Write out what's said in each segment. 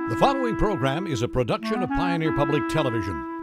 The following program is a production of Pioneer Public Television.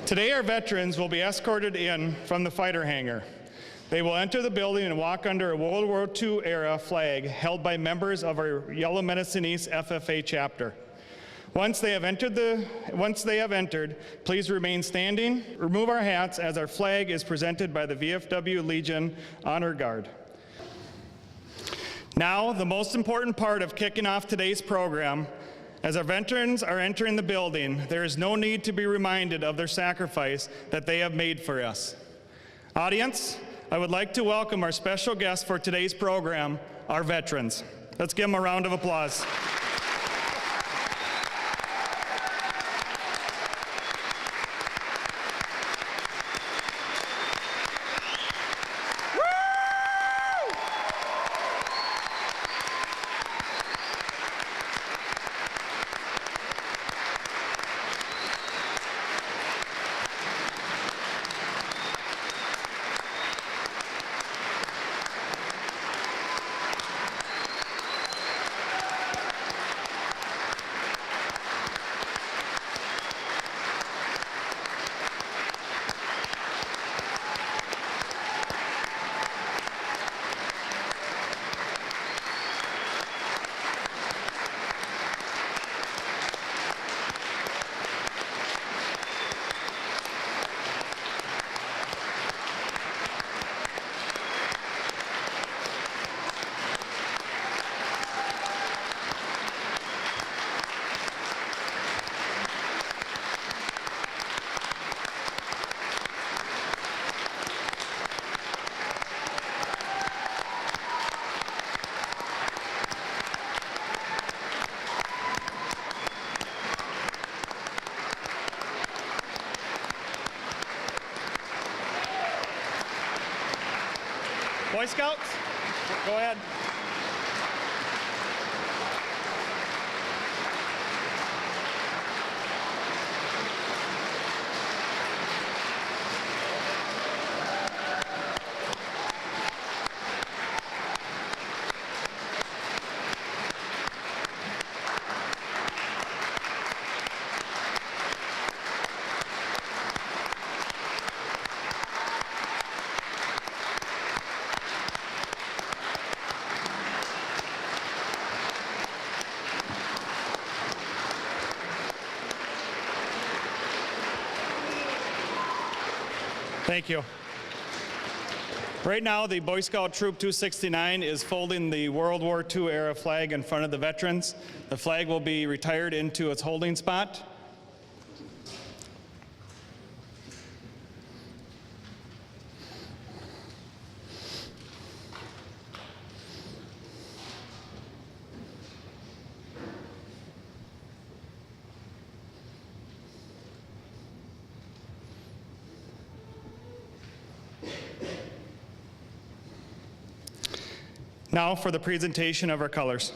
Today, our veterans will be escorted in from the fighter hangar. They will enter the building and walk under a World War II era flag held by members of our Yellow Medicine East FFA chapter. Once they have entered, please remain standing. Remove our hats as our flag is presented by the VFW Legion Honor Guard. Now, the most important part of kicking off today's program. As our veterans are entering the building, there is no need to be reminded of their sacrifice that they have made for us. Audience, I would like to welcome our special guest for today's program, our veterans. Let's give them a round of applause. Boy Scouts, go ahead. Thank you. Right now, the Boy Scout Troop 269 is folding the World War II era flag in front of the veterans. The flag will be retired into its holding spot. Now for the presentation of our colors.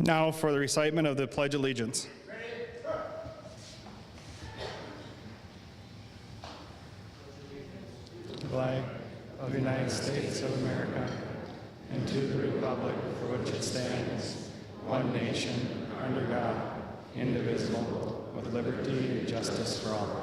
Now for the recitement of the Pledge of Allegiance. flag of the United States of America and to the republic for which it stands, one nation, under God, indivisible, with liberty and justice for all.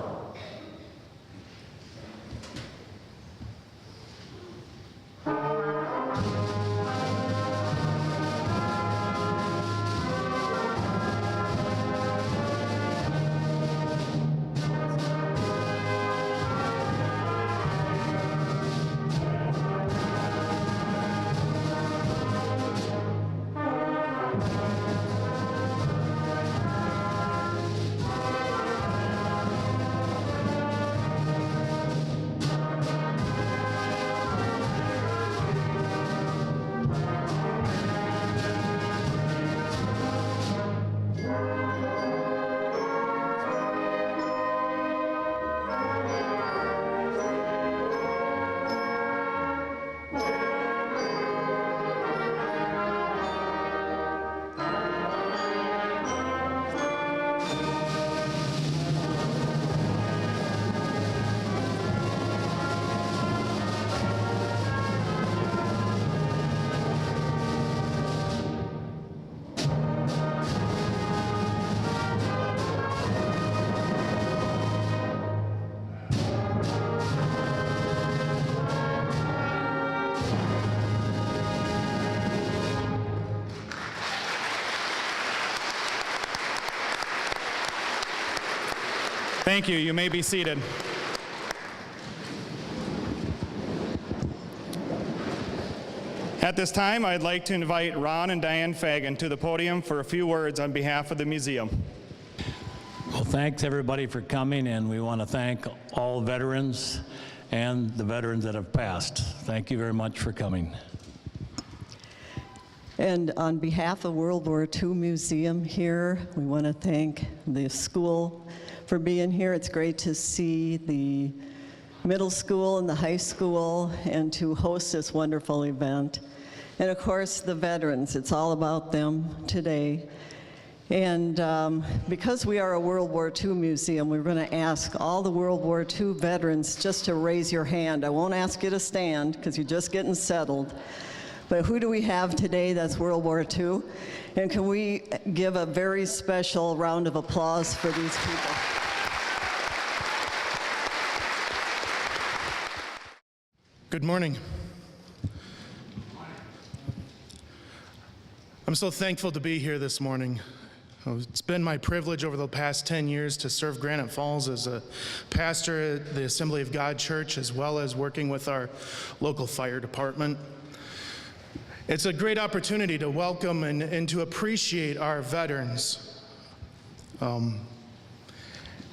Thank you. You may be seated. At this time, I'd like to invite Ron and Diane Fagan to the podium for a few words on behalf of the museum. Well, thanks everybody for coming, and we want to thank all veterans and the veterans that have passed. Thank you very much for coming. And on behalf of World War II Museum here, we want to thank the school for being here. It's great to see the middle school and the high school and to host this wonderful event. And of course, the veterans, it's all about them today. And because we are a World War II museum, we're going to ask all the World War II veterans just to raise your hand. I won't ask you to stand because you're just getting settled. But who do we have today that's World War II? And can we give a very special round of applause for these people? Good morning. I'm so thankful to be here this morning. It's been my privilege over the past 10 years to serve Granite Falls as a pastor at the Assembly of God Church, as well as working with our local fire department. It's a great opportunity to welcome and to appreciate our veterans,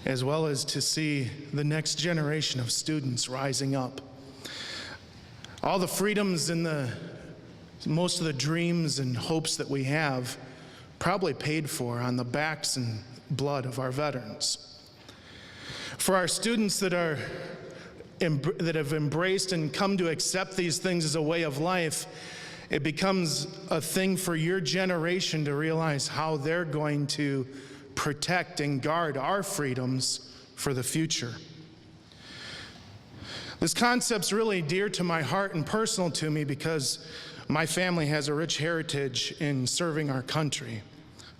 as well as to see the next generation of students rising up. All the freedoms and most of the dreams and hopes that we have probably paid for on the backs and blood of our veterans. For our students that have embraced and come to accept these things as a way of life, it becomes a thing for your generation to realize how they're going to protect and guard our freedoms for the future. This concept's really dear to my heart and personal to me because my family has a rich heritage in serving our country.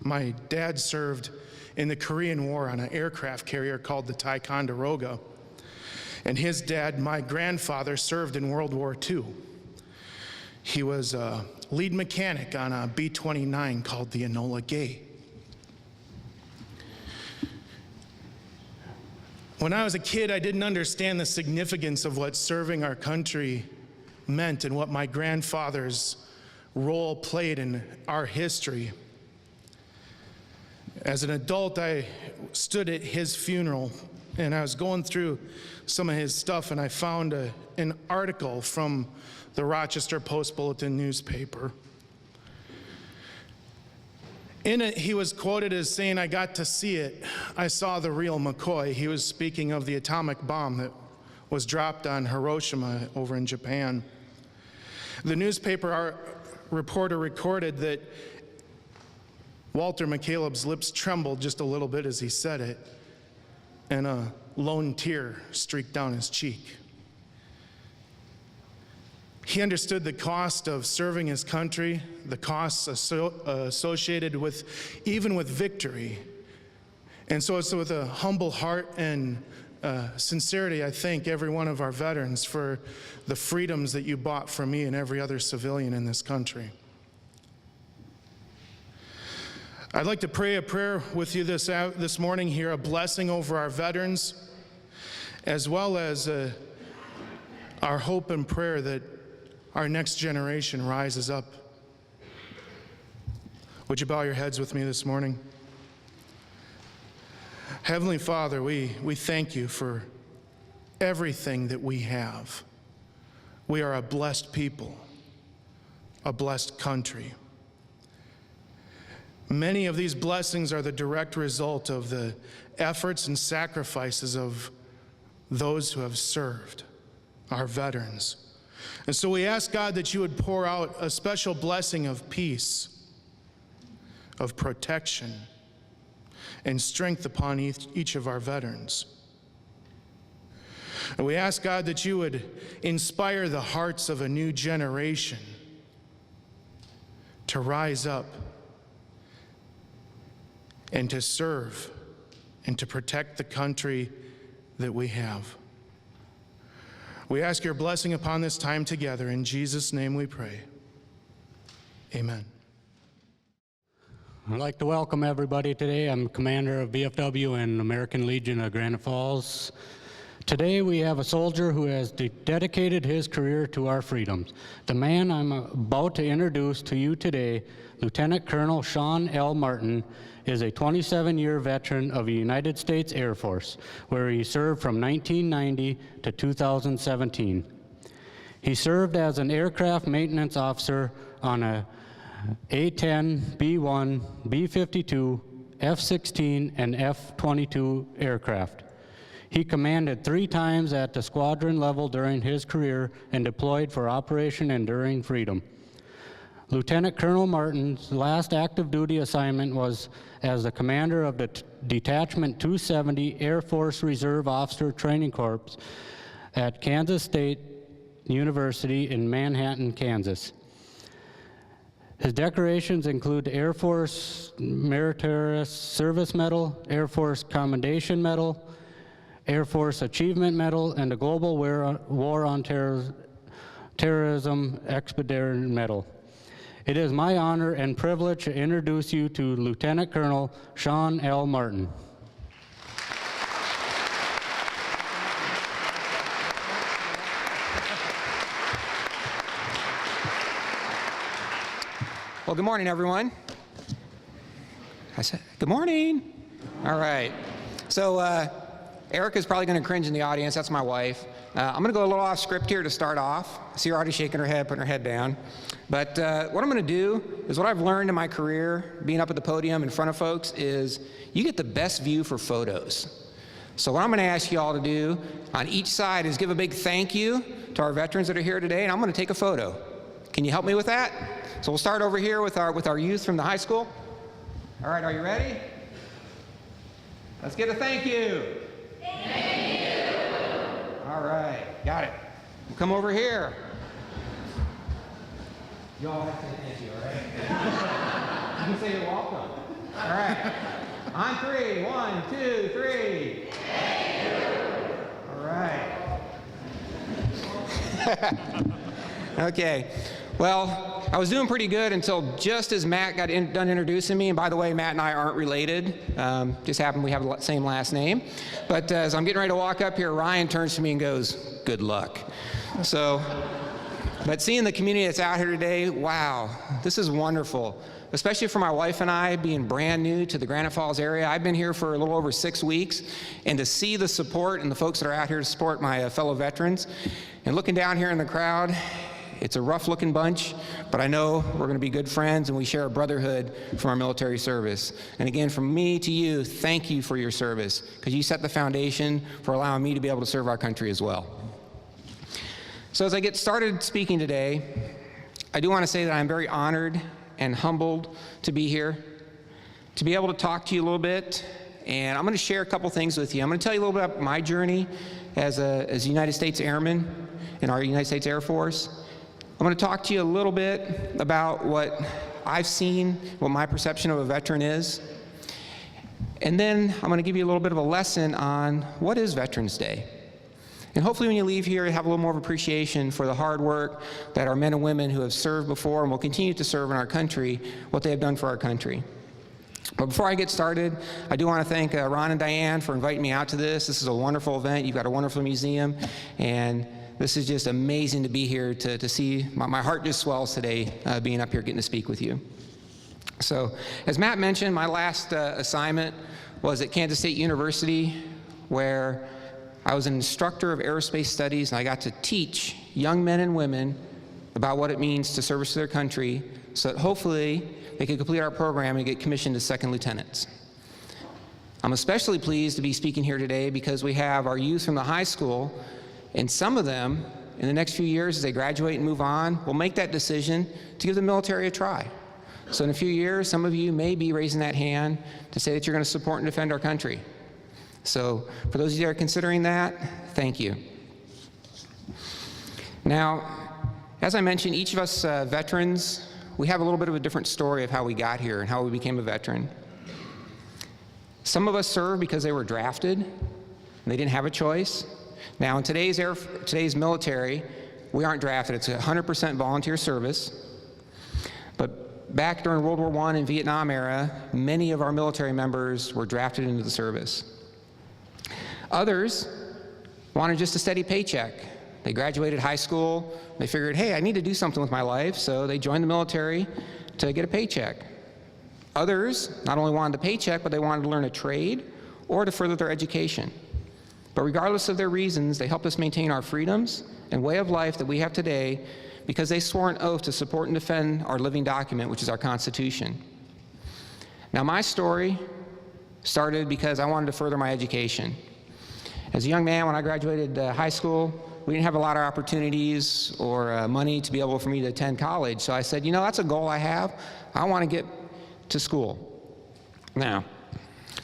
My dad served in the Korean War on an aircraft carrier called the Ticonderoga. And his dad, my grandfather, served in World War II. He was a lead mechanic on a B-29 called the Enola Gay. When I was a kid, I didn't understand the significance of what serving our country meant and what my grandfather's role played in our history. As an adult, I stood at his funeral and I was going through some of his stuff and I found an article from the Rochester Post-Bulletin newspaper. In it, he was quoted as saying, "I got to see it. I saw the real McCoy." He was speaking of the atomic bomb that was dropped on Hiroshima over in Japan. The newspaper reporter recorded that Walter McCaleb's lips trembled just a little bit as he said it, and a lone tear streaked down his cheek. He understood the cost of serving his country, the costs associated with even with victory. And so it's with a humble heart and sincerity, I thank every one of our veterans for the freedoms that you bought for me and every other civilian in this country. I'd like to pray a prayer with you this morning here, a blessing over our veterans, as well as our hope and prayer that our next generation rises up. Would you bow your heads with me this morning? Heavenly Father, we thank you for everything that we have. We are a blessed people, a blessed country. Many of these blessings are the direct result of the efforts and sacrifices of those who have served, our veterans. And so we ask, God, that you would pour out a special blessing of peace, of protection, and strength upon each of our veterans. And we ask, God, that you would inspire the hearts of a new generation to rise up and to serve and to protect the country that we have. We ask your blessing upon this time together. In Jesus' name we pray. Amen. I'd like to welcome everybody today. I'm commander of VFW and American Legion of Granite Falls. Today we have a soldier who has dedicated his career to our freedoms. The man I'm about to introduce to you today, Lieutenant Colonel Sean L. Martin, is a 27-year veteran of the United States Air Force, where he served from 1990 to 2017. He served as an aircraft maintenance officer on a A-10, B-1, B-52, F-16, and F-22 aircraft. He commanded 3 times at the squadron level during his career and deployed for Operation Enduring Freedom. Lieutenant Colonel Martin's last active duty assignment was as the commander of the Detachment 270 Air Force Reserve Officer Training Corps at Kansas State University in Manhattan, Kansas. His decorations include the Air Force Meritorious Service Medal, Air Force Commendation Medal, Air Force Achievement Medal, and the Global War on Terrorism Expeditionary Medal. It is my honor and privilege to introduce you to Lieutenant Colonel Sean L. Martin. Well, good morning, everyone. I said, good morning. All right. So Erica's probably going to cringe in the audience. That's my wife. I'm going to go a little off script here to start off. I see her already shaking her head, putting her head down. But what I'm going to do is what I've learned in my career, being up at the podium in front of folks, is you get the best view for photos. So what I'm going to ask you all to do on each side is give a big thank you to our veterans that are here today, and I'm going to take a photo. Can you help me with that? So we'll start over here with our youth from the high school. All right, are you ready? Let's get a thank you. Thank you. All right, got it. Come over here. You all have to say thank you, all right? You can say you're welcome. All right. On 3, 1, 2, 3. Thank you. All right. Okay. Well, I was doing pretty good until just as Matt got done introducing me. And by the way, Matt and I aren't related. Just happen we have the same last name. But as I'm getting ready to walk up here, Ryan turns to me and goes, "Good luck." So, but seeing the community that's out here today, wow, this is wonderful. Especially for my wife and I being brand new to the Granite Falls area. I've been here for a little over 6 weeks, and to see the support and the folks that are out here to support my fellow veterans, and looking down here in the crowd, it's a rough-looking bunch, but I know we're going to be good friends, and we share a brotherhood from our military service. And again, from me to you, thank you for your service, because you set the foundation for allowing me to be able to serve our country as well. So as I get started speaking today, I do want to say that I'm very honored and humbled to be here, to be able to talk to you a little bit, and I'm going to share a couple things with you. I'm going to tell you a little bit about my journey as a United States Airman in our United States Air Force. I'm going to talk to you a little bit about what I've seen, what my perception of a veteran is. And then I'm going to give you a little bit of a lesson on what is Veterans Day. And hopefully when you leave here, you have a little more of appreciation for the hard work that our men and women who have served before and will continue to serve in our country, what they have done for our country. But before I get started, I do want to thank Ron and Diane for inviting me out to this. This is a wonderful event. You've got a wonderful museum, and this is just amazing to be here to see. My heart just swells today being up here getting to speak with you. So, as Matt mentioned, my last assignment was at Kansas State University, where I was an instructor of aerospace studies, and I got to teach young men and women about what it means to service to their country, so that hopefully they could complete our program and get commissioned as second lieutenants. I'm especially pleased to be speaking here today because we have our youth from the high school, and some of them, in the next few years as they graduate and move on, will make that decision to give the military a try. So in a few years, some of you may be raising that hand to say that you're going to support and defend our country. So for those of you that are considering that, thank you. Now, as I mentioned, each of us veterans, we have a little bit of a different story of how we got here and how we became a veteran. Some of us served because they were drafted, and they didn't have a choice. Now, in today's military, we aren't drafted. It's 100% volunteer service. But back during World War I and Vietnam era, many of our military members were drafted into the service. Others wanted just a steady paycheck. They graduated high school, they figured, hey, I need to do something with my life, so they joined the military to get a paycheck. Others not only wanted the paycheck, but they wanted to learn a trade or to further their education. But regardless of their reasons, they helped us maintain our freedoms and way of life that we have today because they swore an oath to support and defend our living document, which is our Constitution. Now, my story started because I wanted to further my education. As a young man, when I graduated high school, we didn't have a lot of opportunities or money to be able for me to attend college. So I said, you know, that's a goal I have. I want to get to school. Now,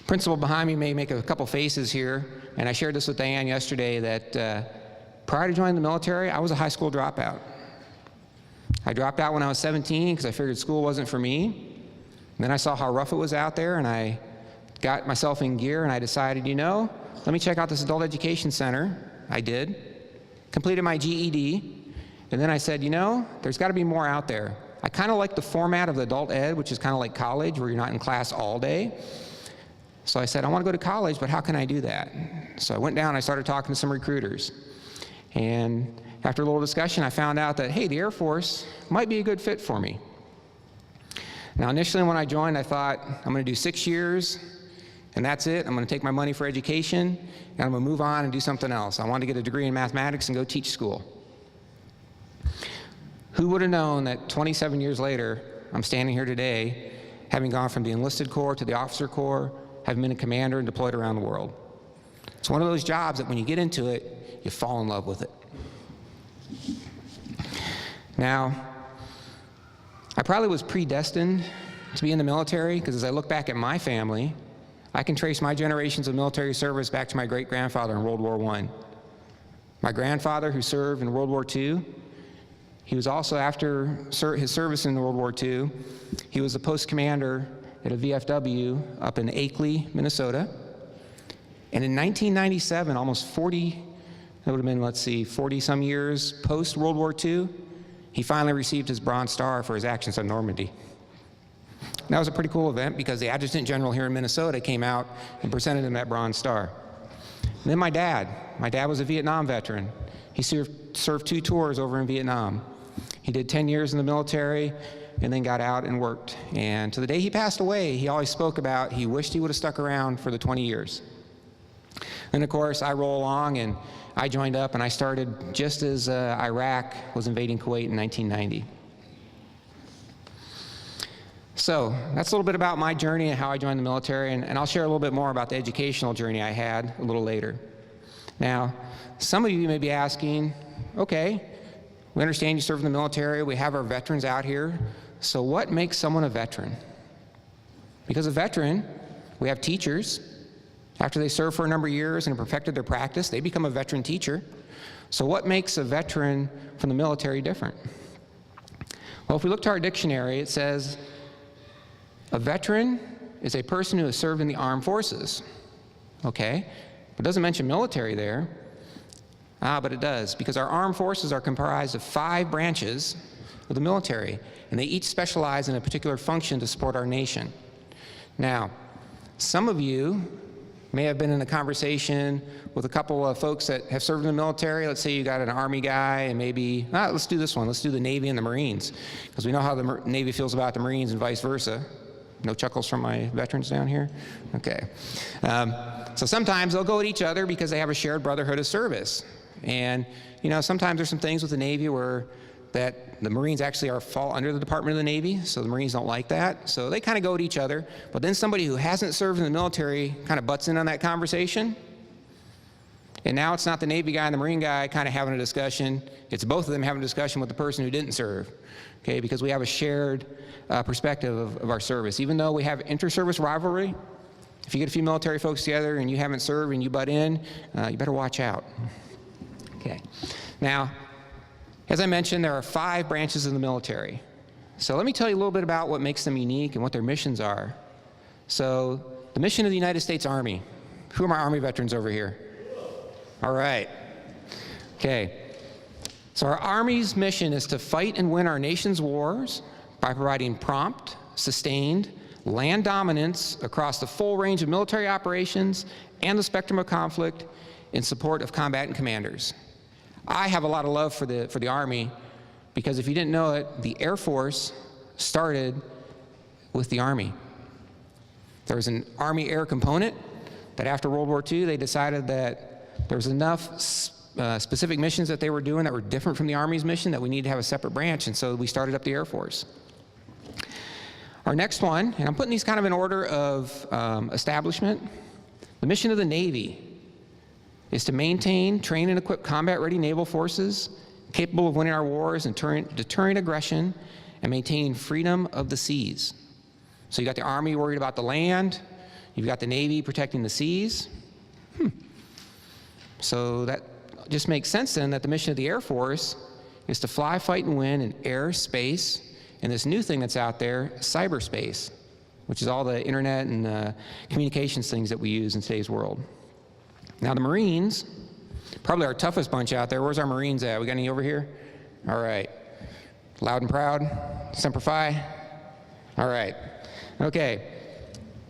principal behind me may make a couple faces here, and I shared this with Diane yesterday that prior to joining the military, I was a high school dropout. I dropped out when I was 17 because I figured school wasn't for me. And then I saw how rough it was out there, and I got myself in gear, and I decided, you know, let me check out this adult education center. I did. Completed my GED, and then I said, you know, there's got to be more out there. I kind of like the format of the adult ed, which is kind of like college, where you're not in class all day. So I said, I want to go to college, but how can I do that? So I went down and I started talking to some recruiters. And after a little discussion, I found out that, hey, the Air Force might be a good fit for me. Now, initially when I joined, I thought, I'm going to do 6 years, and that's it. I'm going to take my money for education, and I'm going to move on and do something else. I wanted to get a degree in mathematics and go teach school. Who would have known that 27 years later, I'm standing here today, having gone from the enlisted corps to the officer corps, having been a commander and deployed around the world. It's one of those jobs that when you get into it, you fall in love with it. Now, I probably was predestined to be in the military because as I look back at my family, I can trace my generations of military service back to my great-grandfather in World War I. My grandfather, who served in World War II, he was also, after his service in World War II, he was a post commander at a VFW up in Akeley, Minnesota. And in 1997, almost 40, that would have been, 40-some years post-World War II, he finally received his Bronze Star for his actions on Normandy. That was a pretty cool event because the Adjutant General here in Minnesota came out and presented him that Bronze Star. And then my dad was a Vietnam veteran. He served 2 tours over in Vietnam. He did 10 years in the military and then got out and worked. And to the day he passed away, he always spoke about he wished he would have stuck around for the 20 years. And of course, I roll along and I joined up and I started just as Iraq was invading Kuwait in 1990. So that's a little bit about my journey and how I joined the military, and I'll share a little bit more about the educational journey I had a little later. Now, some of you may be asking, okay, we understand you serve in the military, we have our veterans out here, so what makes someone a veteran? Because a veteran, we have teachers. After they serve for a number of years and have perfected their practice, they become a veteran teacher. So what makes a veteran from the military different? Well, if we look to our dictionary, it says a veteran is a person who has served in the armed forces. Okay, but it doesn't mention military there. But it does, because our armed forces are comprised of 5 branches of the military, and they each specialize in a particular function to support our nation. Now, some of you may have been in a conversation with a couple of folks that have served in the military. Let's say you got an Army guy, and maybe, let's do this one. Let's do the Navy and the Marines, because we know how the Navy feels about the Marines and vice versa. No chuckles from my veterans down here? Okay. So sometimes they'll go at each other because they have a shared brotherhood of service. And, you know, sometimes there's some things with the Navy where that the Marines actually fall under the Department of the Navy, so the Marines don't like that. So they kind of go at each other. But then somebody who hasn't served in the military kind of butts in on that conversation. And now it's not the Navy guy and the Marine guy kind of having a discussion. It's both of them having a discussion with the person who didn't serve. Okay, because we have a shared perspective of our service. Even though we have inter-service rivalry, if you get a few military folks together and you haven't served and you butt in, you better watch out. Okay. Now, as I mentioned, there are 5 branches of the military. So let me tell you a little bit about what makes them unique and what their missions are. So the mission of the United States Army. Who are my Army veterans over here? All right. Okay. So our Army's mission is to fight and win our nation's wars by providing prompt, sustained land dominance across the full range of military operations and the spectrum of conflict in support of combatant commanders. I have a lot of love for the Army, because if you didn't know it, the Air Force started with the Army. There was an Army Air component that after World War II, they decided that there was enough specific missions that they were doing that were different from the Army's mission that we needed to have a separate branch, and so we started up the Air Force. Our next one, and I'm putting these kind of in order of establishment, the mission of the Navy is to maintain, train, and equip combat-ready naval forces capable of winning our wars and deterring aggression and maintaining freedom of the seas. So you got the Army worried about the land, you've got the Navy protecting the seas. So that just makes sense then that the mission of the Air Force is to fly, fight, and win in air, space, and this new thing that's out there, cyberspace, which is all the internet and communications things that we use in today's world. Now the Marines, probably our toughest bunch out there. Where's our Marines at? We got any over here? All right. Loud and proud. Semper Fi. All right. Okay.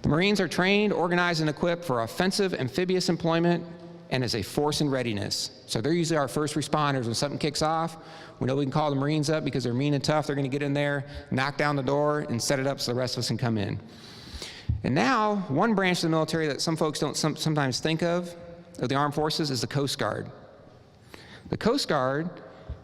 The Marines are trained, organized, and equipped for offensive amphibious employment and as a force in readiness. So they're usually our first responders. When something kicks off, we know we can call the Marines up because they're mean and tough. They're going to get in there, knock down the door, and set it up so the rest of us can come in. And now, one branch of the military that some folks don't sometimes think of the armed forces is the Coast Guard. The Coast Guard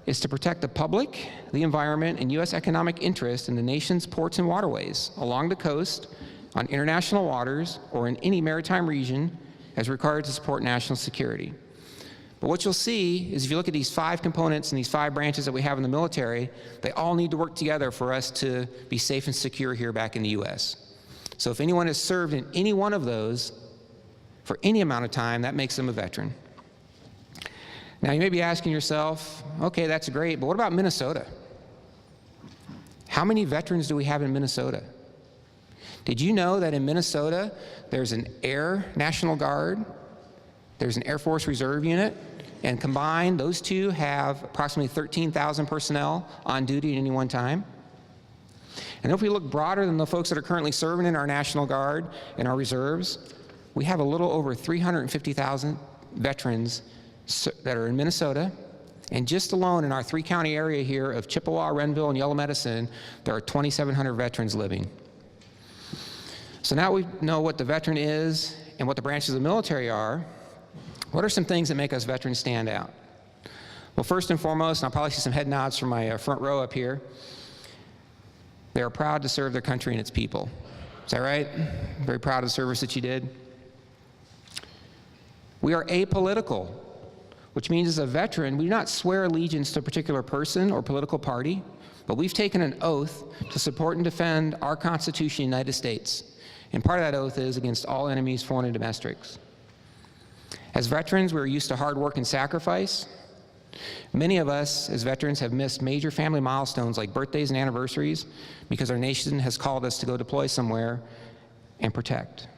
is to protect the public, the environment, and U.S. economic interest in the nation's ports and waterways along the coast, on international waters, or in any maritime region as required to support national security. But what you'll see is if you look at these 5 components and these 5 branches that we have in the military, they all need to work together for us to be safe and secure here back in the U.S. So if anyone has served in any one of those for any amount of time, that makes them a veteran. Now you may be asking yourself, okay, that's great, but what about Minnesota? How many veterans do we have in Minnesota? Did you know that in Minnesota, there's an Air National Guard, there's an Air Force Reserve Unit, and combined, those two have approximately 13,000 personnel on duty at any one time? And if we look broader than the folks that are currently serving in our National Guard and our reserves, we have a little over 350,000 veterans that are in Minnesota. And just alone in our 3-county area here of Chippewa, Renville, and Yellow Medicine, there are 2,700 veterans living. So now we know what the veteran is and what the branches of the military are. What are some things that make us veterans stand out? Well, first and foremost, and I'll probably see some head nods from my front row up here, they are proud to serve their country and its people. Is that right? Very proud of the service that you did. We are apolitical, which means as a veteran, we do not swear allegiance to a particular person or political party, but we've taken an oath to support and defend our Constitution of the United States. And part of that oath is against all enemies, foreign and domestics. As veterans, we're used to hard work and sacrifice. Many of us as veterans have missed major family milestones like birthdays and anniversaries because our nation has called us to go deploy somewhere and protect.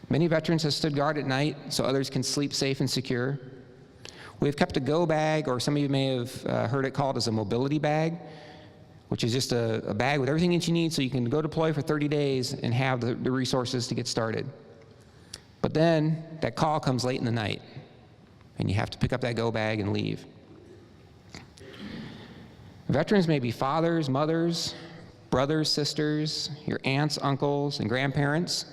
Many veterans have stood guard at night so others can sleep safe and secure. We have kept a go bag, or some of you may have heard it called as a mobility bag, which is just a bag with everything that you need so you can go deploy for 30 days and have the resources to get started. But then that call comes late in the night, and you have to pick up that go bag and leave. Veterans may be fathers, mothers, brothers, sisters, your aunts, uncles, and grandparents,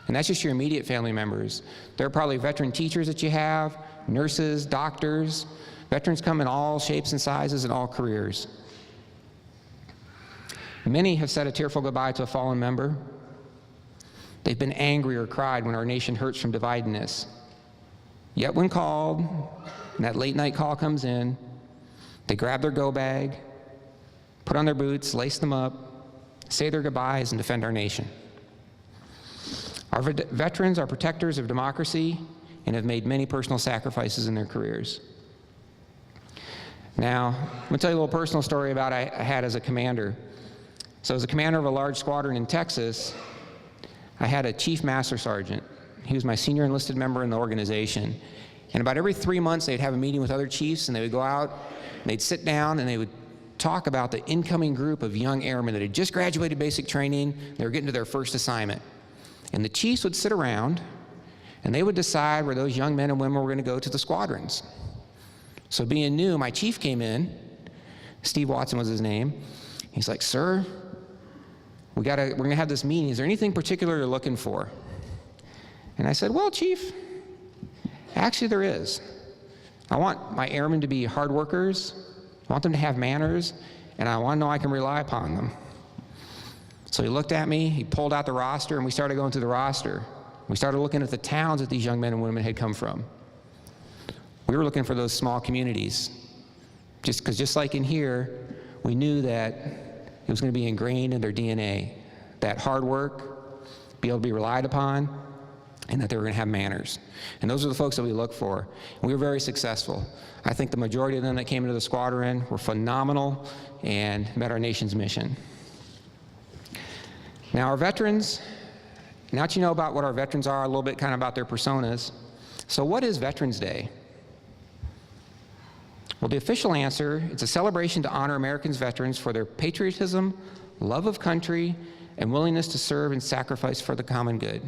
and that's just your immediate family members. There are probably veteran teachers that you have, nurses, doctors. Veterans come in all shapes and sizes and all careers. Many have said a tearful goodbye to a fallen member. They've been angry or cried when our nation hurts from dividedness. Yet when called, and that late night call comes in, they grab their go bag, put on their boots, lace them up, say their goodbyes, and defend our nation. Our veterans are protectors of democracy and have made many personal sacrifices in their careers. Now, I'm going to tell you a little personal story about I had as a commander. So as a commander of a large squadron in Texas, I had a chief master sergeant. He was my senior enlisted member in the organization. And about every 3 months, they'd have a meeting with other chiefs, and they would go out, and they'd sit down, and they would talk about the incoming group of young airmen that had just graduated basic training. They were getting to their first assignment. And the chiefs would sit around, and they would decide where those young men and women were going to go to the squadrons. So being new, my chief came in. Steve Watson was his name. He's like, "Sir, we're going to have this meeting. Is there anything particular you're looking for?" And I said, "Well, Chief, actually there is. I want my airmen to be hard workers. I want them to have manners, and I want to know I can rely upon them." So he looked at me, he pulled out the roster, and we started going through the roster. We started looking at the towns that these young men and women had come from. We were looking for those small communities, because just like in here, we knew that it was going to be ingrained in their DNA, that hard work, be able to be relied upon, and that they were going to have manners. And those are the folks that we look for. And we were very successful. I think the majority of them that came into the squadron were phenomenal and met our nation's mission. Now our veterans, now that you know about what our veterans are, a little bit kind of about their personas. So what is Veterans Day? Well, the official answer, it's a celebration to honor Americans' veterans for their patriotism, love of country, and willingness to serve and sacrifice for the common good.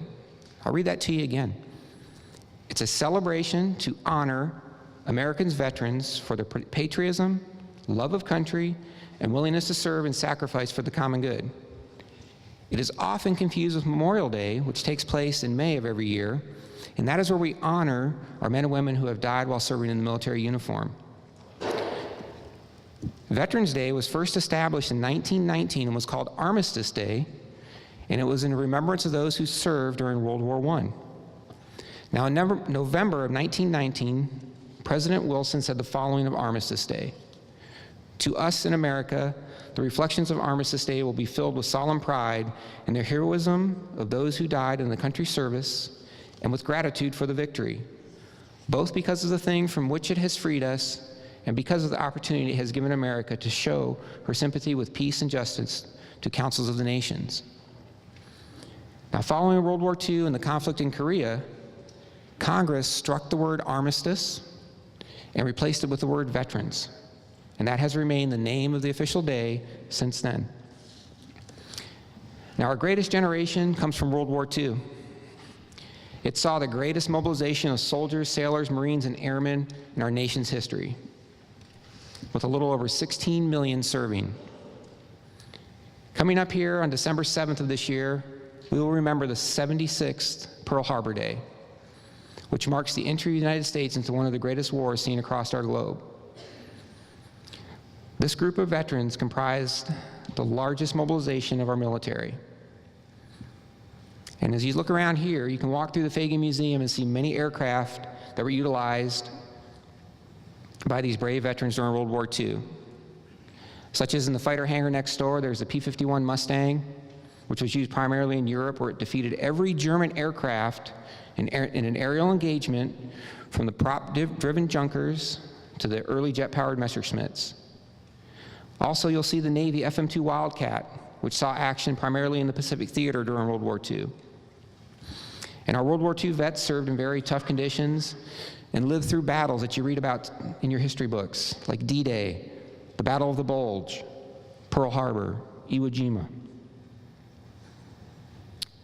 I'll read that to you again. It's a celebration to honor Americans' veterans for their patriotism, love of country, and willingness to serve and sacrifice for the common good. It is often confused with Memorial Day, which takes place in May of every year, and that is where we honor our men and women who have died while serving in the military uniform. Veterans Day was first established in 1919 and was called Armistice Day, and it was in remembrance of those who served during World War I. Now, in November of 1919, President Wilson said the following of Armistice Day: "To us in America, the reflections of Armistice Day will be filled with solemn pride in the heroism of those who died in the country's service and with gratitude for the victory, both because of the thing from which it has freed us and because of the opportunity it has given America to show her sympathy with peace and justice to councils of the nations." Now, following World War II and the conflict in Korea, Congress struck the word armistice and replaced it with the word veterans. And that has remained the name of the official day since then. Now, our greatest generation comes from World War II. It saw the greatest mobilization of soldiers, sailors, Marines, and airmen in our nation's history, with a little over 16 million serving. Coming up here on December 7th of this year, we will remember the 76th Pearl Harbor Day, which marks the entry of the United States into one of the greatest wars seen across our globe. This group of veterans comprised the largest mobilization of our military. And as you look around here, you can walk through the Fagan Museum and see many aircraft that were utilized by these brave veterans during World War II. Such as in the fighter hangar next door, there's the P-51 Mustang, which was used primarily in Europe, where it defeated every German aircraft in an aerial engagement, from the prop-driven Junkers to the early jet-powered Messerschmitts. Also, you'll see the Navy FM-2 Wildcat, which saw action primarily in the Pacific Theater during World War II. And our World War II vets served in very tough conditions and lived through battles that you read about in your history books, like D-Day, the Battle of the Bulge, Pearl Harbor, Iwo Jima.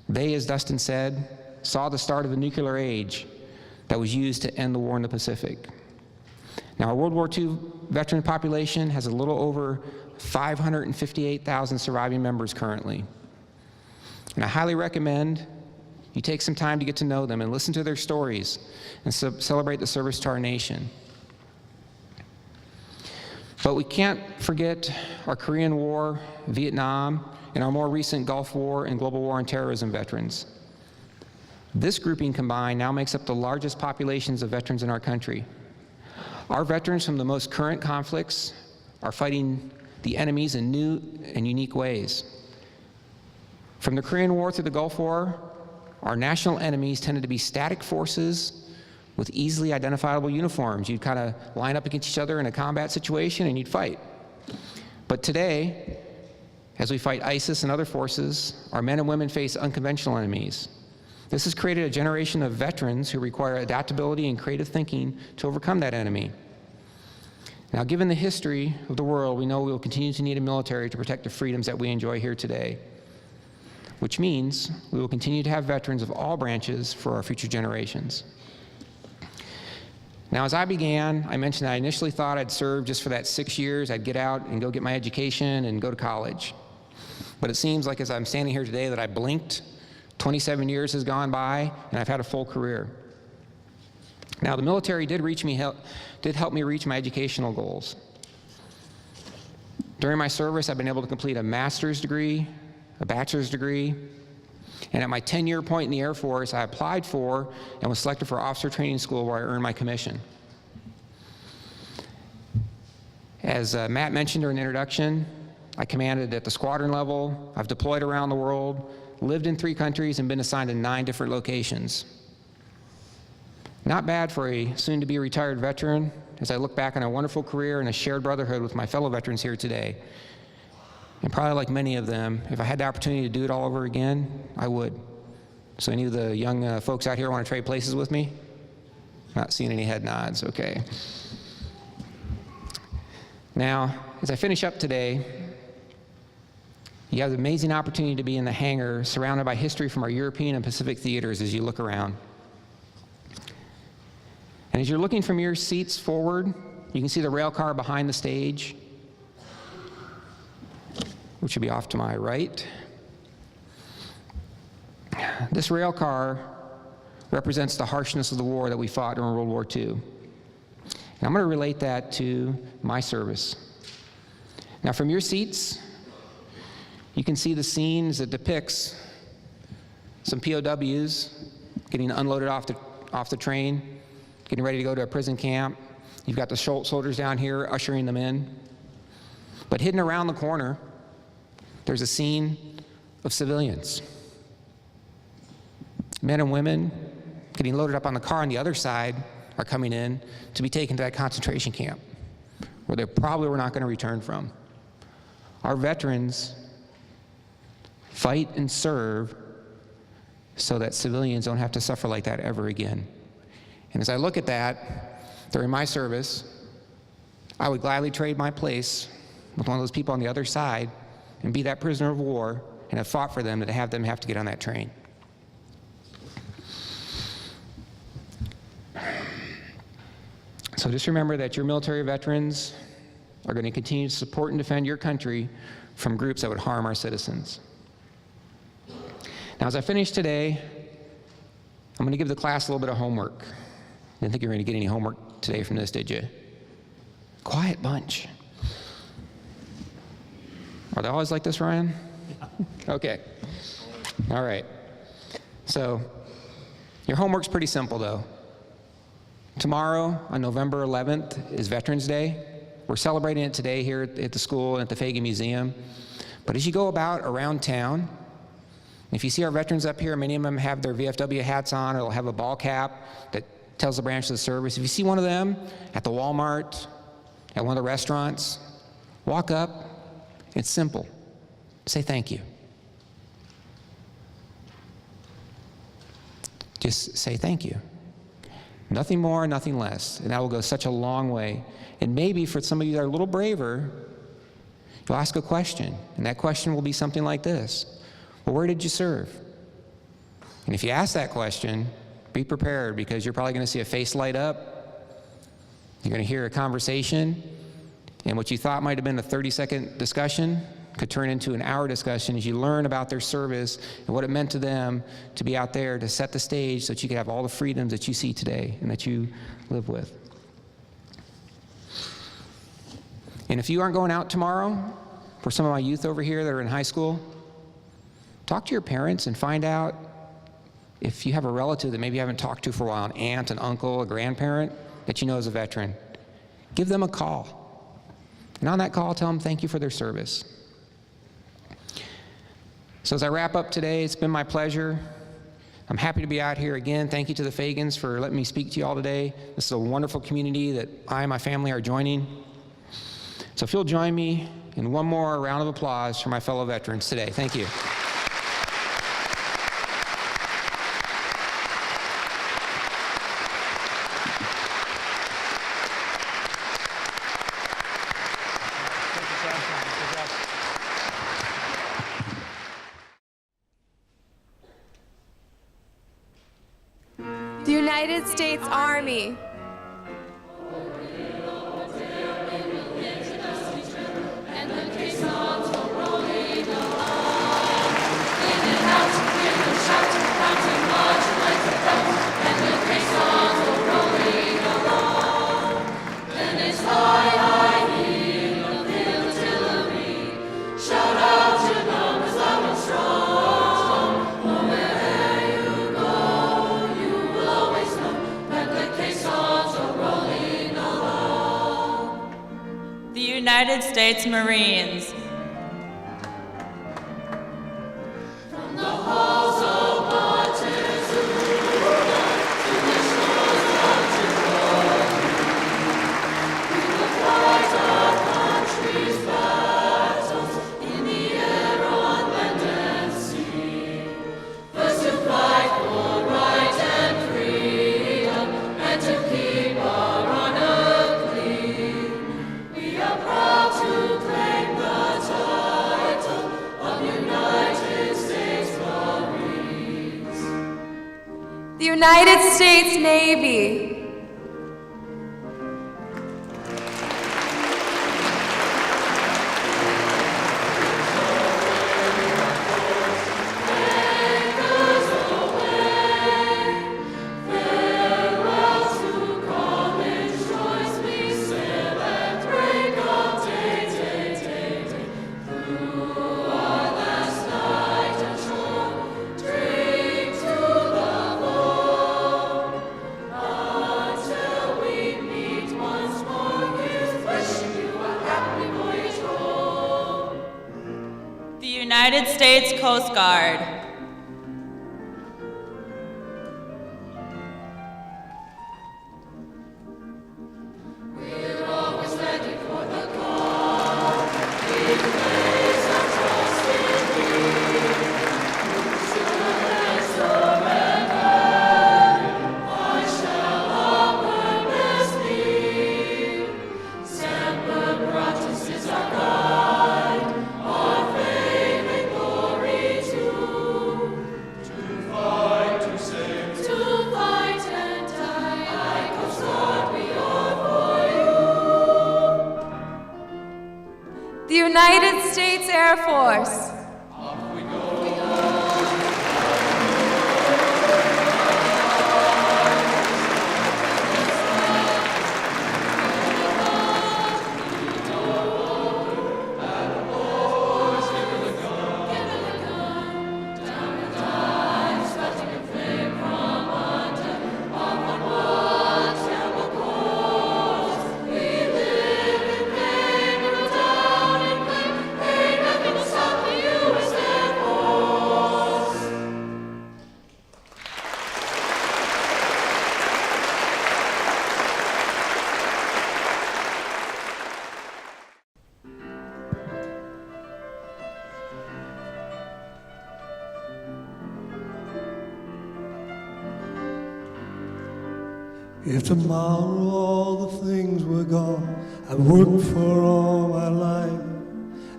They, as Dustin said, saw the start of a nuclear age that was used to end the war in the Pacific. Now, our World War II veteran population has a little over 558,000 surviving members currently. And I highly recommend you take some time to get to know them and listen to their stories and celebrate the service to our nation. But we can't forget our Korean War, Vietnam, and our more recent Gulf War and global war on terrorism veterans. This grouping combined now makes up the largest populations of veterans in our country. Our veterans from the most current conflicts are fighting the enemies in new and unique ways. From the Korean War through the Gulf War, our national enemies tended to be static forces with easily identifiable uniforms. You'd kind of line up against each other in a combat situation and you'd fight. But today, as we fight ISIS and other forces, our men and women face unconventional enemies. This has created a generation of veterans who require adaptability and creative thinking to overcome that enemy. Now, given the history of the world, we know we will continue to need a military to protect the freedoms that we enjoy here today, which means we will continue to have veterans of all branches for our future generations. Now, as I began, I mentioned that I initially thought I'd serve just for that 6 years. I'd get out and go get my education and go to college. But it seems like as I'm standing here today that I blinked, 27 years has gone by, and I've had a full career. Now, the military did help me reach my educational goals. During my service, I've been able to complete a master's degree, a bachelor's degree, and at my 10-year point in the Air Force, I applied for and was selected for officer training school where I earned my commission. As Matt mentioned during the introduction, I commanded at the squadron level. I've deployed around the world, lived in 3 countries, and been assigned to 9 different locations. Not bad for a soon-to-be retired veteran, as I look back on a wonderful career and a shared brotherhood with my fellow veterans here today. And probably like many of them, if I had the opportunity to do it all over again, I would. So any of the young folks out here want to trade places with me? Not seeing any head nods, okay. Now, as I finish up today, you have the amazing opportunity to be in the hangar surrounded by history from our European and Pacific theaters as you look around. And as you're looking from your seats forward, you can see the rail car behind the stage, which will be off to my right. This rail car represents the harshness of the war that we fought during World War II. And I'm going to relate that to my service. Now, from your seats, you can see the scenes that depicts some POWs getting unloaded off the train, getting ready to go to a prison camp. You've got the soldiers down here ushering them in. But hidden around the corner, there's a scene of civilians. Men and women getting loaded up on the car on the other side are coming in to be taken to that concentration camp where they probably were not going to return from. Our veterans fight and serve so that civilians don't have to suffer like that ever again. And as I look at that, during my service, I would gladly trade my place with one of those people on the other side and be that prisoner of war and have fought for them to have to get on that train. So just remember that your military veterans are going to continue to support and defend your country from groups that would harm our citizens. Now, as I finish today, I'm going to give the class a little bit of homework. Didn't think you were going to get any homework today from this, did you? Quiet bunch. Are they always like this, Ryan? Okay. All right. So, your homework's pretty simple, though. Tomorrow, on November 11th, is Veterans Day. We're celebrating it today here at the school and at the Fagan Museum. But as you go about around town, if you see our veterans up here, many of them have their VFW hats on, or they'll have a ball cap that tells the branch of the service. If you see one of them at the Walmart, at one of the restaurants, walk up. It's simple. Say thank you. Just say thank you. Nothing more, nothing less. And that will go such a long way. And maybe for some of you that are a little braver, you'll ask a question. And that question will be something like this. Well, where did you serve? And if you ask that question, be prepared, because you're probably going to see a face light up. You're going to hear a conversation. And what you thought might have been a 30-second discussion could turn into an hour discussion as you learn about their service and what it meant to them to be out there to set the stage so that you could have all the freedoms that you see today and that you live with. And if you aren't going out tomorrow, for some of my youth over here that are in high school, talk to your parents and find out if you have a relative that maybe you haven't talked to for a while, an aunt, an uncle, a grandparent that you know is a veteran. Give them a call. And on that call, tell them thank you for their service. So as I wrap up today, it's been my pleasure. I'm happy to be out here again. Thank you to the Fagans for letting me speak to you all today. This is a wonderful community that I and my family are joining. So if you'll join me in one more round of applause for my fellow veterans today. Thank you. The United States Army. United States Marines. The United States Navy. United States Coast Guard. The United States Air Force. If tomorrow all the things were gone I've worked for all my life,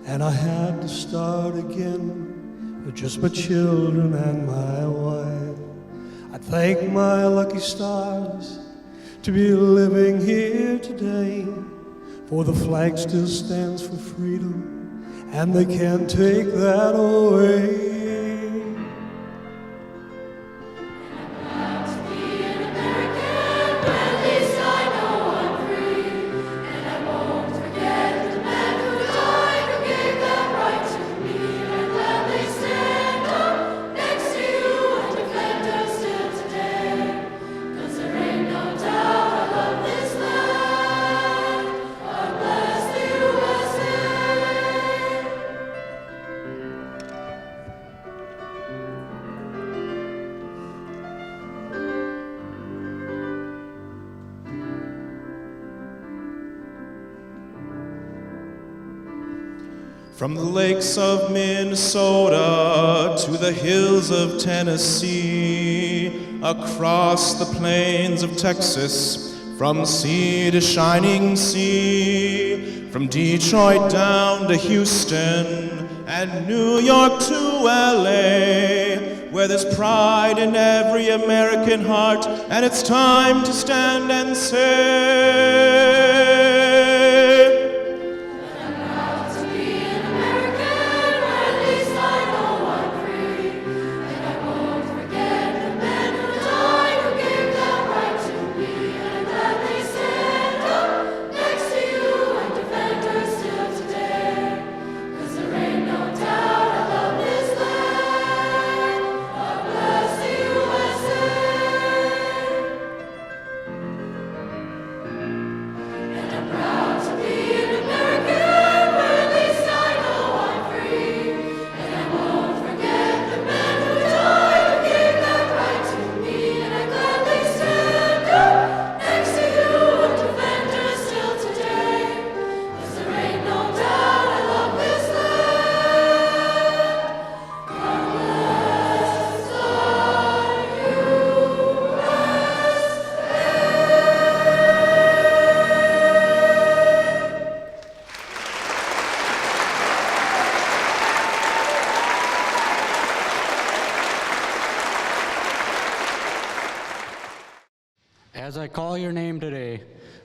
and I had to start again with just my children and my wife, I thank my lucky stars to be living here today, for the flag still stands for freedom, and they can't take that away. From the lakes of Minnesota to the hills of Tennessee, across the plains of Texas, from sea to shining sea, from Detroit down to Houston and New York to LA, where there's pride in every American heart, and it's time to stand and say, As I call your name today,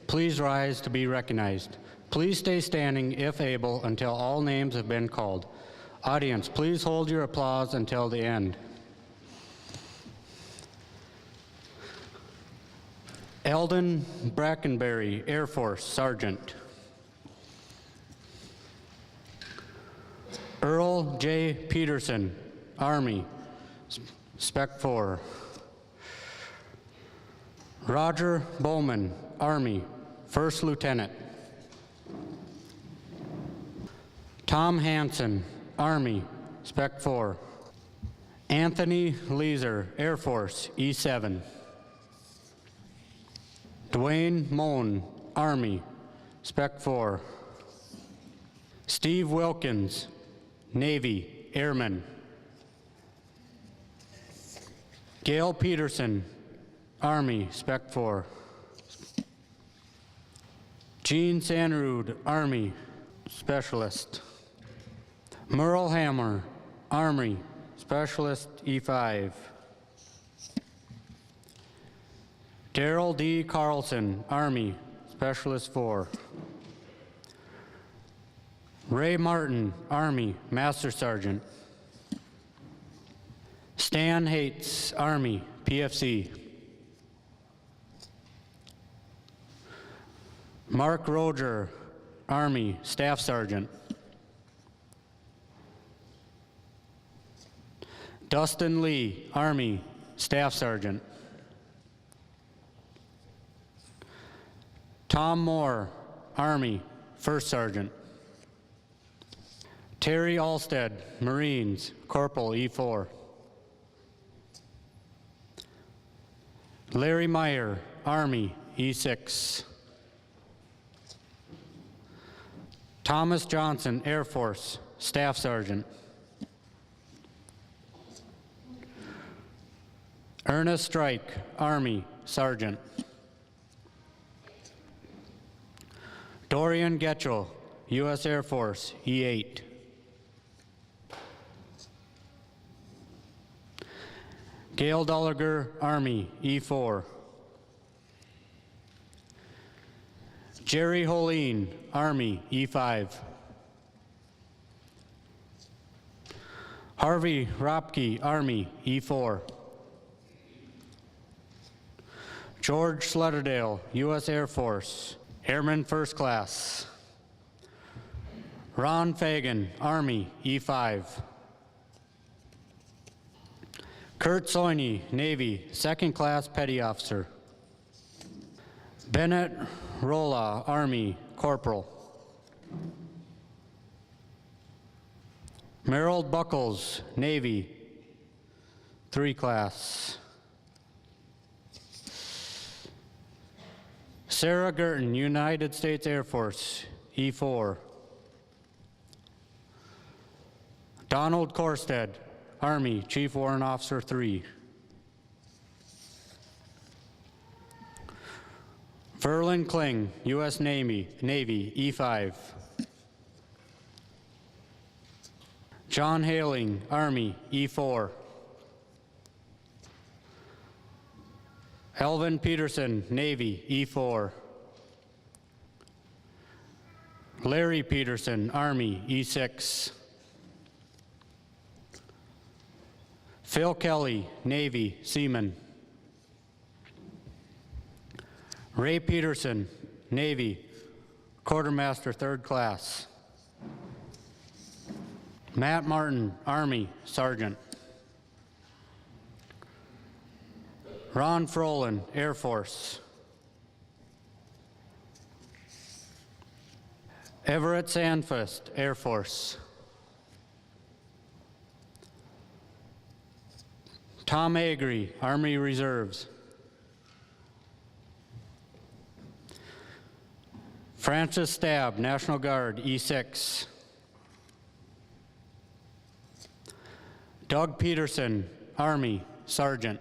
please rise to be recognized. Please stay standing, if able, until all names have been called. Audience, please hold your applause until the end. Eldon Brackenberry, Air Force, Sergeant. Earl J. Peterson, Army, Spec 4. Roger Bowman, Army, First Lieutenant. Tom Hansen, Army, Spec 4. Anthony Leeser, Air Force, E7. Dwayne Moen, Army, Spec 4. Steve Wilkins, Navy, Airman. Gail Peterson, Army, Spec 4. Gene Sanrud, Army, Specialist. Merle Hammer, Army, Specialist, E5. Daryl D. Carlson, Army, Specialist 4. Ray Martin, Army, Master Sergeant. Stan Hates, Army, PFC. Mark Roger, Army, Staff Sergeant. Dustin Lee, Army, Staff Sergeant. Tom Moore, Army, First Sergeant. Terry Alstead, Marines, Corporal, E4. Larry Meyer, Army, E6. Thomas Johnson, Air Force, Staff Sergeant. Ernest Strike, Army, Sergeant. Dorian Getchell, U.S. Air Force, E8. Gail Dulliger, Army, E4. Jerry Holeen, Army, E5. Harvey Ropke, Army, E4. George Sletterdale, U.S. Air Force, Airman First Class. Ron Fagan, Army, E5. Kurt Soini, Navy, Second Class Petty Officer. Bennett Rolla, Army, Corporal. Merrill Buckles, Navy, 3 Class. Sarah Gerton, United States Air Force, E4. Donald Korstead, Army, Chief Warrant Officer 3. Verlin Kling, U.S. Navy, E5. John Haling, Army, E4. Elvin Peterson, Navy, E4. Larry Peterson, Army, E6. Phil Kelly, Navy, Seaman. Ray Peterson, Navy, Quartermaster 3rd Class. Matt Martin, Army, Sergeant. Ron Frolin, Air Force. Everett Sandfist, Air Force. Tom Agri, Army Reserves. Francis Stabb, National Guard, E6. Doug Peterson, Army, Sergeant.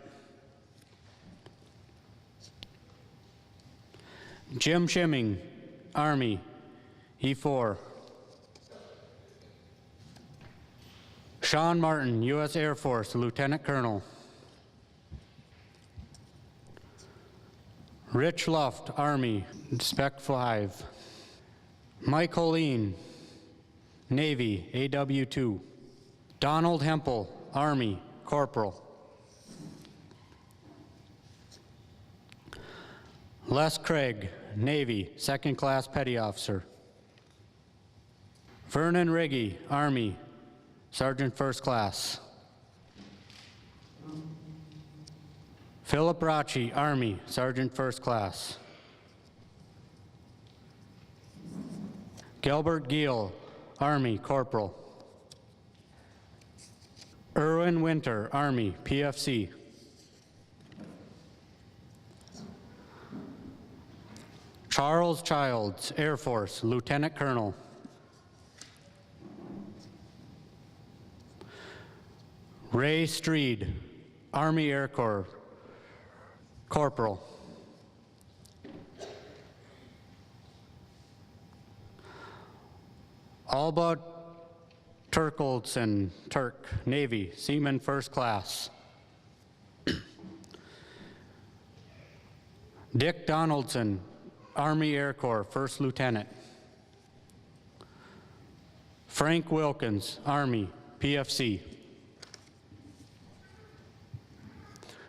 Jim Shimming, Army, E4. Sean Martin, U.S. Air Force, Lieutenant Colonel. Rich Luft, Army, Spec 5. Mike Holeen, Navy, AW2. Donald Hempel, Army, Corporal. Les Craig, Navy, Second Class Petty Officer. Vernon Riggy, Army, Sergeant First Class. Philip Rachi, Army, Sergeant First Class. Gilbert Giel, Army, Corporal. Erwin Winter, Army, PFC. Charles Childs, Air Force, Lieutenant Colonel. Ray Streed, Army Air Corps, Corporal. Alba Turkleson, Turk, Navy, Seaman First Class. Dick Donaldson, Army Air Corps, First Lieutenant. Frank Wilkins, Army, PFC.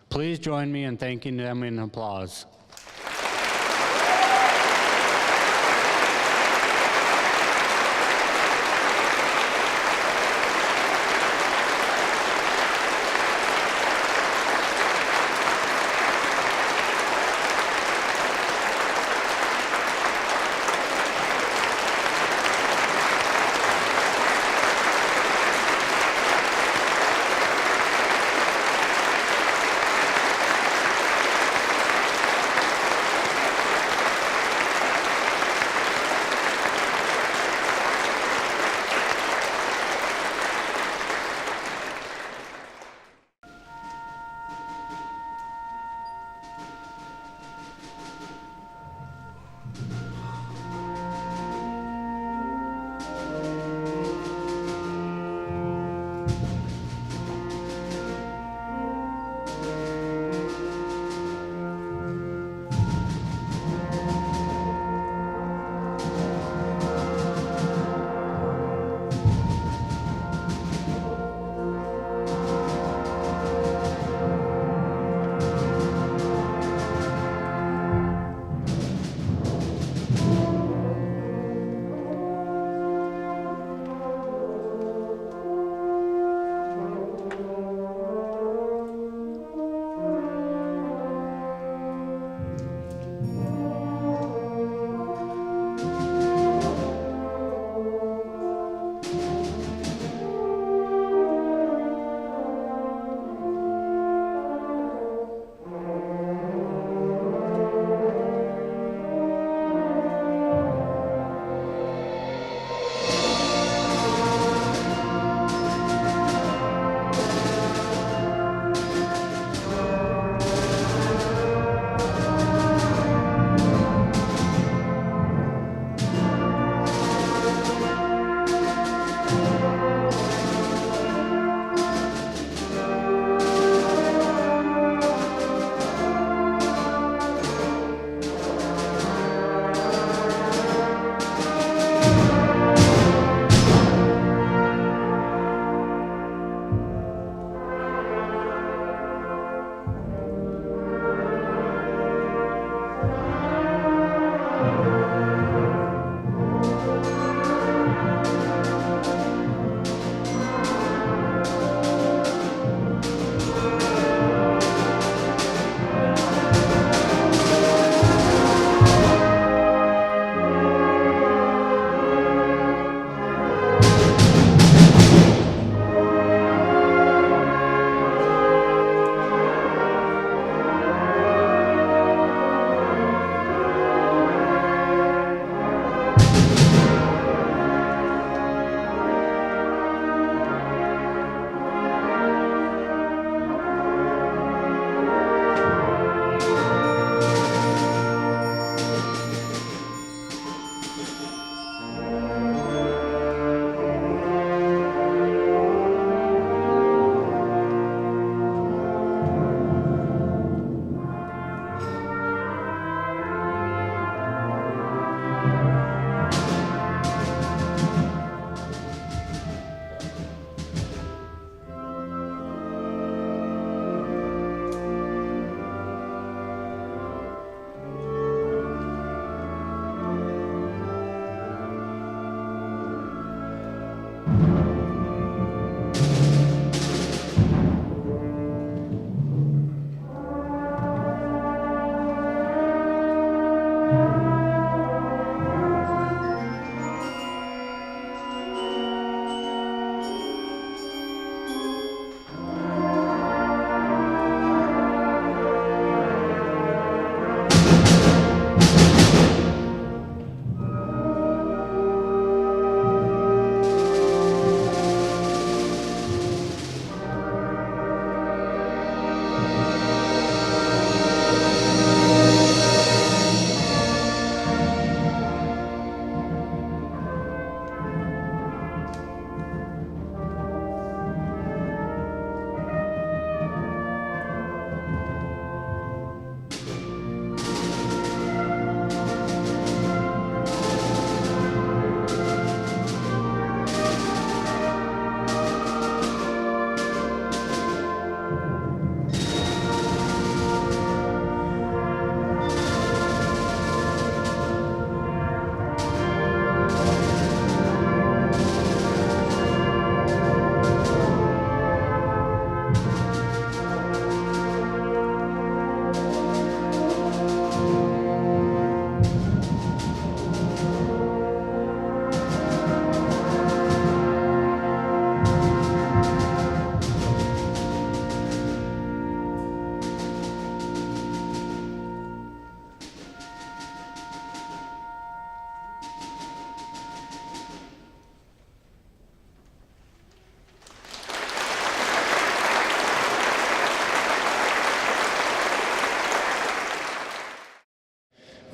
Please join me in thanking them in applause.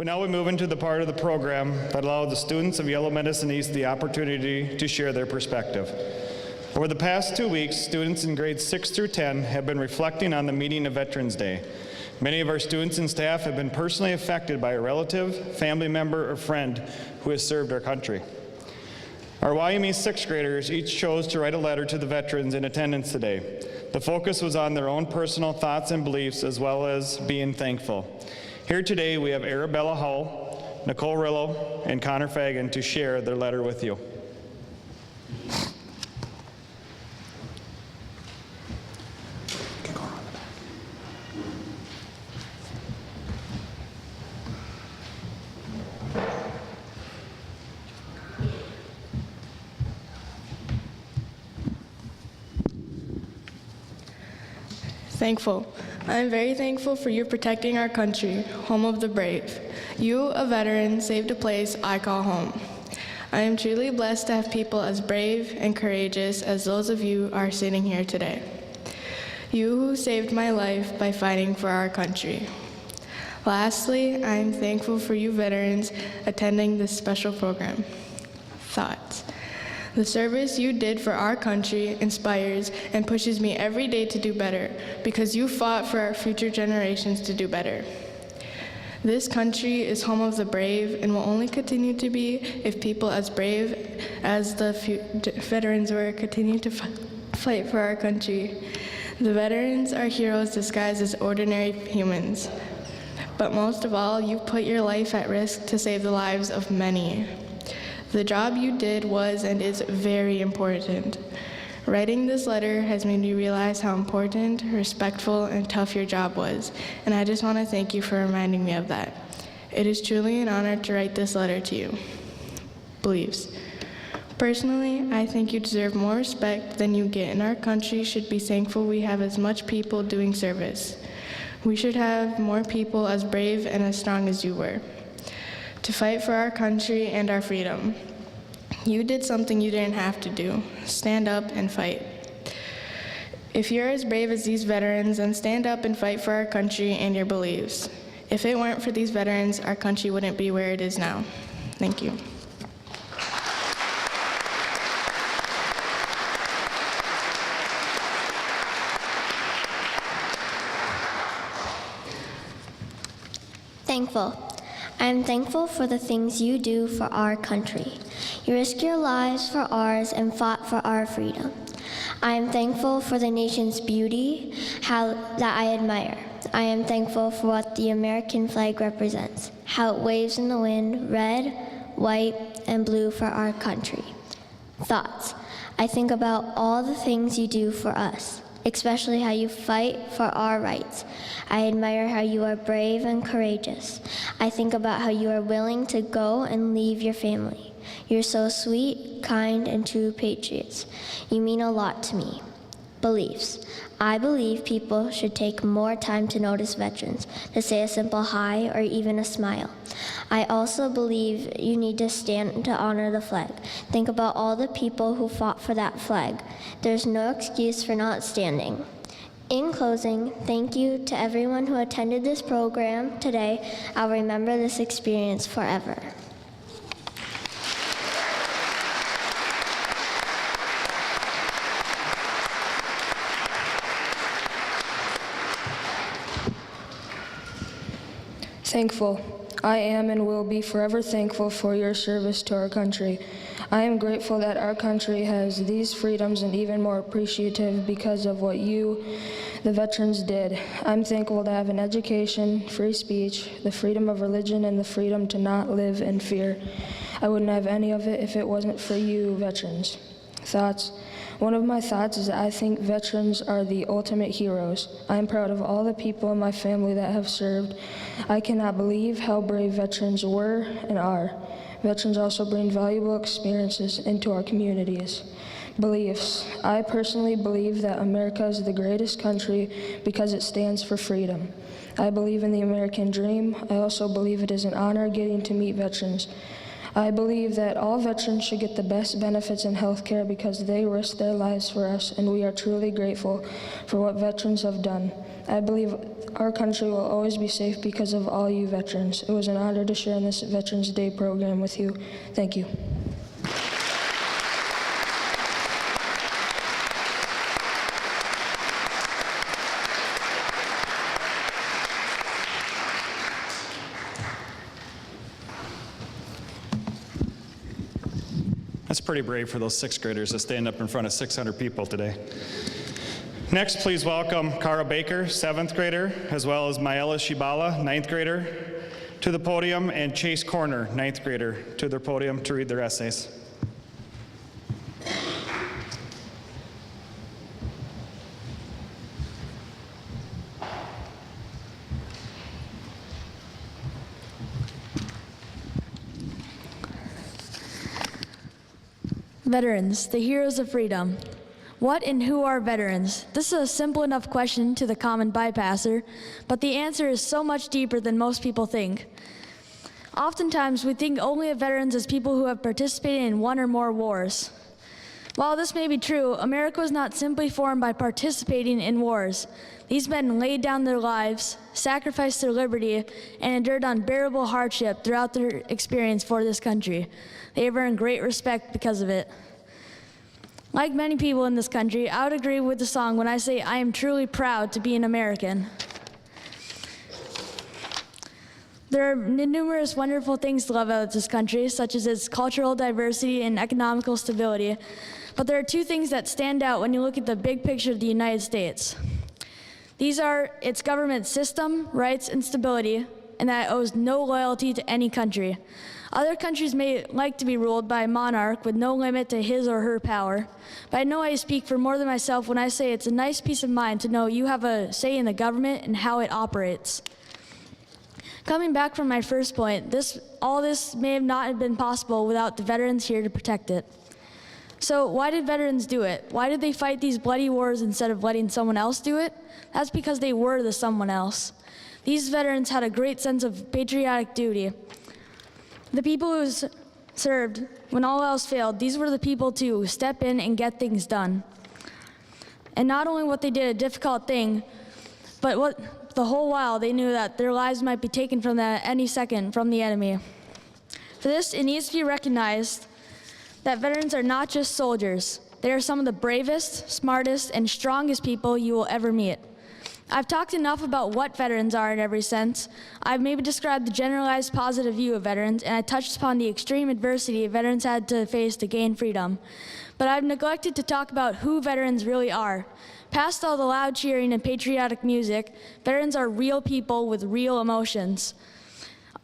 now we move into the part of the program that allows the students of Yellow Medicine East the opportunity to share their perspective. Over the past 2 weeks, students in grades 6 through 10 have been reflecting on the meaning of Veterans Day. Many of our students and staff have been personally affected by a relative, family member, or friend who has served our country. Our YME sixth graders each chose to write a letter to the veterans in attendance today. The focus was on their own personal thoughts and beliefs as well as being thankful. Here today we have Arabella Hull, Nicole Rillo, and Connor Fagan to share their letter with you. Thankful. I am very thankful for you protecting our country, home of the brave. You, a veteran, saved a place I call home. I am truly blessed to have people as brave and courageous as those of you are sitting here today. You who saved my life by fighting for our country. Lastly, I am thankful for you veterans attending this special program. Thoughts. The service you did for our country inspires and pushes me every day to do better because you fought for our future generations to do better. This country is home of the brave and will only continue to be if people as brave as the veterans were continue to fight for our country. The veterans are heroes disguised as ordinary humans. But most of all, you put your life at risk to save the lives of many. The job you did was and is very important. Writing this letter has made me realize how important, respectful, and tough your job was, and I just want to thank you for reminding me of that. It is truly an honor to write this letter to you. Beliefs. Personally, I think you deserve more respect than you get, and our country should be thankful we have as much people doing service. We should have more people as brave and as strong as you were, to fight for our country and our freedom. You did something you didn't have to do. Stand up and fight. If you're as brave as these veterans, then stand up and fight for our country and your beliefs. If it weren't for these veterans, our country wouldn't be where it is now. Thank you. Thankful. I am thankful for the things you do for our country. You risked your lives for ours and fought for our freedom. I am thankful for the nation's beauty, that I admire. I am thankful for what the American flag represents, how it waves in the wind, red, white, and blue for our country. Thoughts. I think about all the things you do for us, especially how you fight for our rights. I admire how you are brave and courageous. I think about how you are willing to go and leave your family. You're so sweet, kind, and true patriots. You mean a lot to me. Beliefs. I believe people should take more time to notice veterans, to say a simple hi or even a smile. I also believe you need to stand to honor the flag. Think about all the people who fought for that flag. There's no excuse for not standing. In closing, thank you to everyone who attended this program today. I'll remember this experience forever. Thankful. I am and will be forever thankful for your service to our country. I am grateful that our country has these freedoms and even more appreciative because of what you, the veterans, did. I'm thankful to have an education, free speech, the freedom of religion, and the freedom to not live in fear. I wouldn't have any of it if it wasn't for you, veterans. Thoughts. One of my thoughts is that I think veterans are the ultimate heroes. I am proud of all the people in my family that have served. I cannot believe how brave veterans were and are. Veterans also bring valuable experiences into our communities. Beliefs. I personally believe that America is the greatest country because it stands for freedom. I believe in the American dream. I also believe it is an honor getting to meet veterans. I believe that all veterans should get the best benefits in health care because they risk their lives for us, and we are truly grateful for what veterans have done. I believe our country will always be safe because of all you veterans. It was an honor to share in this Veterans Day program with you. Thank you. That's pretty brave for those sixth graders to stand up in front of 600 people today. Next, please welcome Cara Baker, seventh grader, as well as Maela Shibala, ninth grader, to the podium, and Chase Corner, ninth grader, to their podium to read their essays. Veterans, the heroes of freedom. What and who are veterans? This is a simple enough question to the common bypasser, but the answer is so much deeper than most people think. Oftentimes, we think only of veterans as people who have participated in one or more wars. While this may be true, America was not simply formed by participating in wars. These men laid down their lives, sacrificed their liberty, and endured unbearable hardship throughout their experience for this country. They have earned great respect because of it. Like many people in this country, I would agree with the song when I say I am truly proud to be an American. There are numerous wonderful things to love about this country, such as its cultural diversity and economical stability, but there are two things that stand out when you look at the big picture of the United States. These are its government system, rights, and stability, and that it owes no loyalty to any country. Other countries may like to be ruled by a monarch with no limit to his or her power, but I know I speak for more than myself when I say it's a nice peace of mind to know you have a say in the government and how it operates. Coming back from my first point, all this may have not been possible without the veterans here to protect it. So why did veterans do it? Why did they fight these bloody wars instead of letting someone else do it? That's because they were the someone else. These veterans had a great sense of patriotic duty. The people who served, when all else failed, these were the people to step in and get things done. And not only what they did a difficult thing, but the whole while they knew that their lives might be taken from them at any second from the enemy. For this, it needs to be recognized that veterans are not just soldiers. They are some of the bravest, smartest, and strongest people you will ever meet. I've talked enough about what veterans are in every sense. I've maybe described the generalized positive view of veterans, and I touched upon the extreme adversity veterans had to face to gain freedom. But I've neglected to talk about who veterans really are. Past all the loud cheering and patriotic music, veterans are real people with real emotions.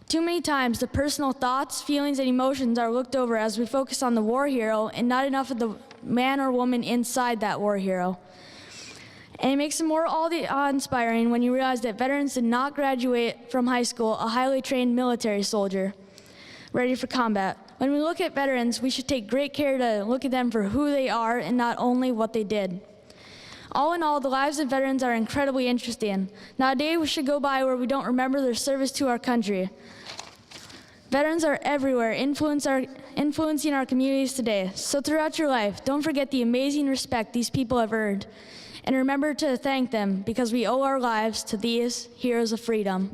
Too many times, the personal thoughts, feelings, and emotions are looked over as we focus on the war hero and not enough of the man or woman inside that war hero. And it makes it more awe-inspiring when you realize that veterans did not graduate from high school a highly trained military soldier ready for combat. When we look at veterans, we should take great care to look at them for who they are and not only what they did. All in all, the lives of veterans are incredibly interesting. Not a day we should go by where we don't remember their service to our country. Veterans are everywhere, influencing our communities today. So throughout your life, don't forget the amazing respect these people have earned. And remember to thank them, because we owe our lives to these heroes of freedom.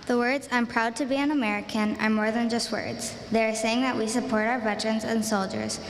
The words, "I'm proud to be an American," are more than just words. They are saying that we support our veterans and soldiers,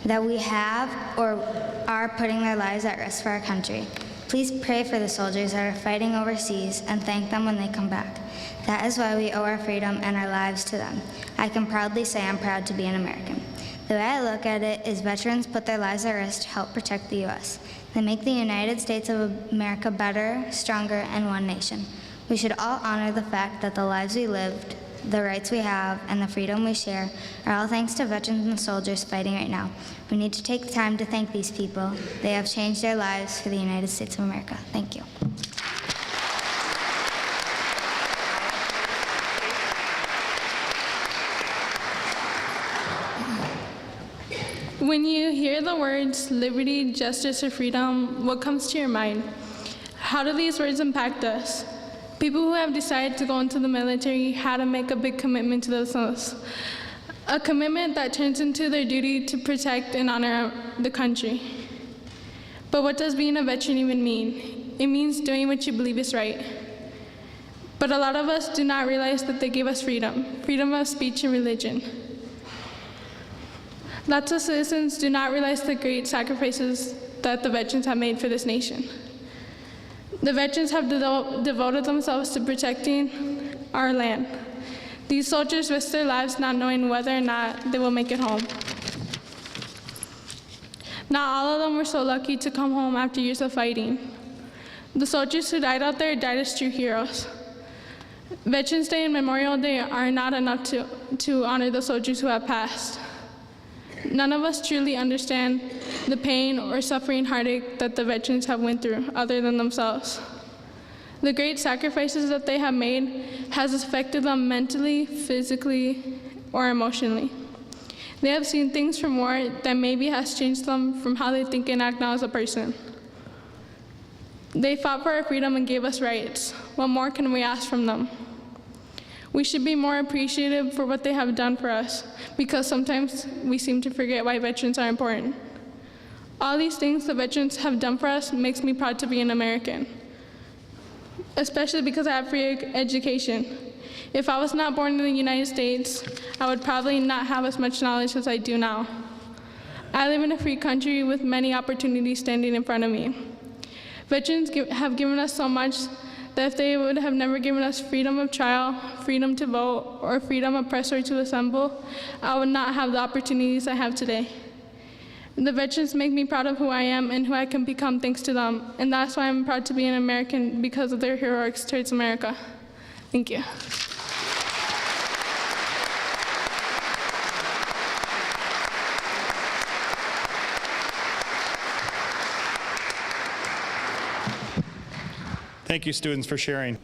that we have or are putting their lives at risk for our country. Please pray for the soldiers that are fighting overseas and thank them when they come back. That is why we owe our freedom and our lives to them. I can proudly say I'm proud to be an American. The way I look at it is veterans put their lives at risk to help protect the U.S. They make the United States of America better, stronger, and one nation. We should all honor the fact that the lives we lived, the rights we have, and the freedom we share are all thanks to veterans and soldiers fighting right now. We need to take time to thank these people. They have changed their lives for the United States of America. Thank you. When you hear the words liberty, justice, or freedom, what comes to your mind? How do these words impact us? People who have decided to go into the military had to make a big commitment to themselves, a commitment that turns into their duty to protect and honor the country. But what does being a veteran even mean? It means doing what you believe is right. But a lot of us do not realize that they gave us freedom, freedom of speech and religion. Lots of citizens do not realize the great sacrifices that the veterans have made for this nation. The veterans have devoted themselves to protecting our land. These soldiers risk their lives not knowing whether or not they will make it home. Not all of them were so lucky to come home after years of fighting. The soldiers who died out there died as true heroes. Veterans Day and Memorial Day are not enough to honor the soldiers who have passed. None of us truly understand the pain or suffering heartache that the veterans have went through other than themselves. The great sacrifices that they have made has affected them mentally, physically, or emotionally. They have seen things from war that maybe has changed them from how they think and act now as a person. They fought for our freedom and gave us rights. What more can we ask from them? We should be more appreciative for what they have done for us, because sometimes we seem to forget why veterans are important. All these things the veterans have done for us makes me proud to be an American, especially because I have free education. If I was not born in the United States, I would probably not have as much knowledge as I do now. I live in a free country with many opportunities standing in front of me. Veterans have given us so much that if they would have never given us freedom of trial, freedom to vote, or freedom of press or to assemble, I would not have the opportunities I have today. The veterans make me proud of who I am and who I can become thanks to them, and that's why I'm proud to be an American, because of their heroics towards America. Thank you. Thank you, students, for sharing.